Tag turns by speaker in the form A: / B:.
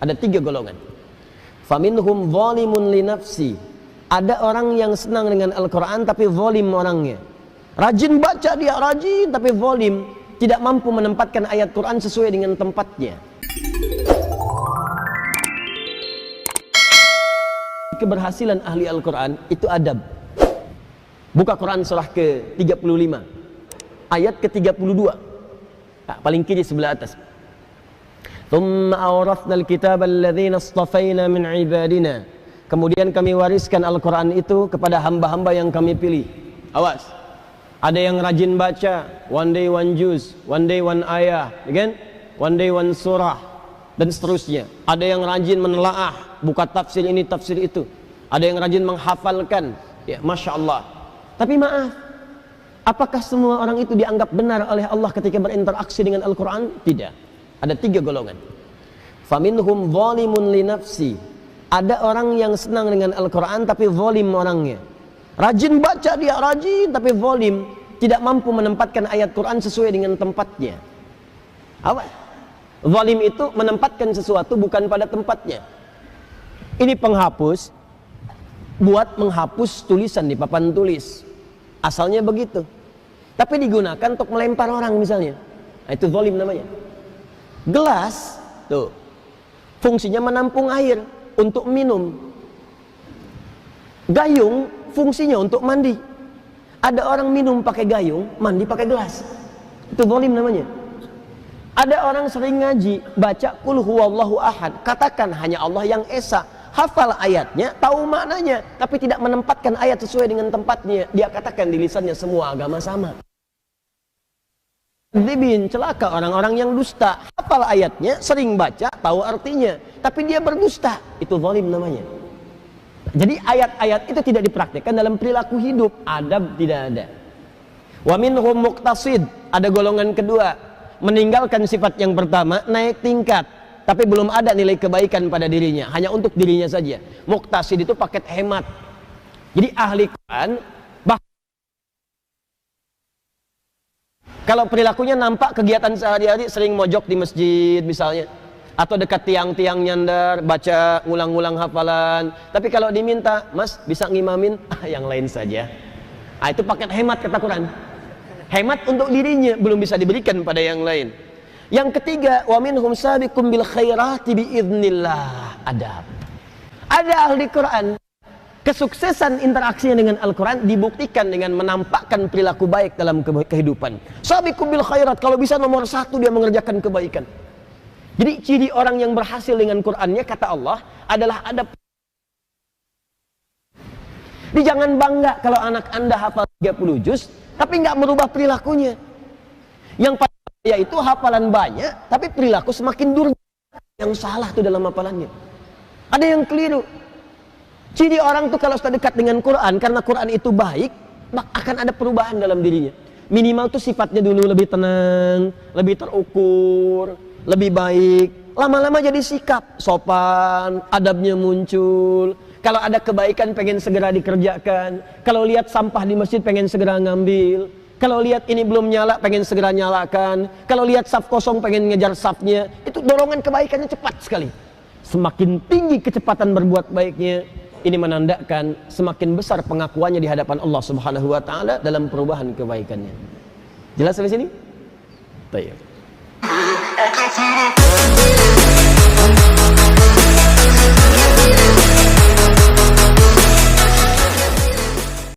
A: Ada 3 golongan. Faminhum zalimun li nafsi. Ada orang yang senang dengan Al-Quran tapi zalim orangnya. Rajin baca dia, rajin tapi zalim, tidak mampu menempatkan ayat Quran sesuai dengan tempatnya. Keberhasilan ahli Al-Quran itu adab. Buka Quran surah ke-35 ayat ke-32, paling kiri sebelah atas. Thumma awrathna al-kitaba alladhina istafayna min ibadina. Kemudian kami wariskan Al-Quran itu kepada hamba-hamba yang kami pilih. Awas, ada yang rajin baca, one day one juz, one day one ayah, kan? One day one surah, dan seterusnya. Ada yang rajin menelaah, buka tafsir ini, tafsir itu. Ada yang rajin menghafalkan, ya, Masya Allah. Tapi maaf, apakah semua orang itu dianggap benar oleh Allah ketika berinteraksi dengan Al-Quran? Tidak. Ada 3 golongan. Faminhum zalimun li nafsi. Ada orang yang senang dengan Al-Quran tapi zalim orangnya. Rajin baca dia, rajin tapi zalim, tidak mampu menempatkan ayat Quran sesuai dengan tempatnya. Apa? Zalim itu menempatkan sesuatu bukan pada tempatnya. Ini penghapus buat menghapus tulisan di papan tulis. Asalnya begitu. Tapi digunakan untuk melempar orang misalnya. Nah, itu zalim namanya. Gelas, tuh, fungsinya menampung air untuk minum. Gayung fungsinya untuk mandi. Ada orang minum pakai gayung, mandi pakai gelas. Itu zalim namanya. Ada orang sering ngaji, baca qul huwallahu ahad, katakan hanya Allah yang esa, hafal ayatnya, tahu maknanya, tapi tidak menempatkan ayat sesuai dengan tempatnya. Dia katakan di lisannya semua agama sama. Dibin, celaka orang-orang yang dusta, hafal ayatnya, sering baca, tahu artinya, tapi dia berdusta. Itu zalim namanya. Jadi ayat-ayat itu tidak dipraktikkan dalam perilaku hidup, adab tidak ada. Wa minhum muqtasid, ada golongan kedua, meninggalkan sifat yang pertama, naik tingkat, tapi belum ada nilai kebaikan pada dirinya, hanya untuk dirinya saja. Muqtasid itu paket hemat. Jadi ahli Quran, kalau perilakunya nampak kegiatan sehari-hari sering mojok di masjid misalnya, atau dekat tiang-tiang nyandar, baca ngulang-ngulang hafalan. Tapi kalau diminta, Mas bisa ngimamin, yang lain saja. Nah, itu paket hemat kata Quran. Hemat untuk dirinya, belum bisa diberikan pada yang lain. Yang ketiga, wa minhum sabiqum bil khairati biiznillah. Adab. Ada ahli Quran, kesuksesan interaksinya dengan Al-Quran dibuktikan dengan menampakkan perilaku baik dalam kehidupan. Sabiqum bil khairat, kalau bisa nomor 1 dia mengerjakan kebaikan. Jadi ciri orang yang berhasil dengan Qurannya, kata Allah, adalah adab. Jadi jangan bangga kalau anak Anda hafal 30 juz, tapi nggak merubah perilakunya. Yang pada itu hafalan banyak, tapi perilaku semakin durjana. Yang salah tuh dalam hafalannya. Ada yang keliru. Ciri orang tuh kalau sudah dekat dengan Quran, karena Quran itu baik, maka akan ada perubahan dalam dirinya. Minimal tuh sifatnya dulu lebih tenang, lebih terukur, lebih baik. Lama-lama jadi sikap, sopan, adabnya muncul. Kalau ada kebaikan pengen segera dikerjakan. Kalau lihat sampah di masjid pengen segera ngambil. Kalau lihat ini belum nyala pengen segera nyalakan. Kalau lihat saf kosong pengen ngejar safnya. Itu dorongan kebaikannya cepat sekali. Semakin tinggi kecepatan berbuat baiknya, ini menandakan semakin besar pengakuannya di hadapan Allah Subhanahu wa taala dalam perubahan kebaikannya. Jelas sampai sini? Baik.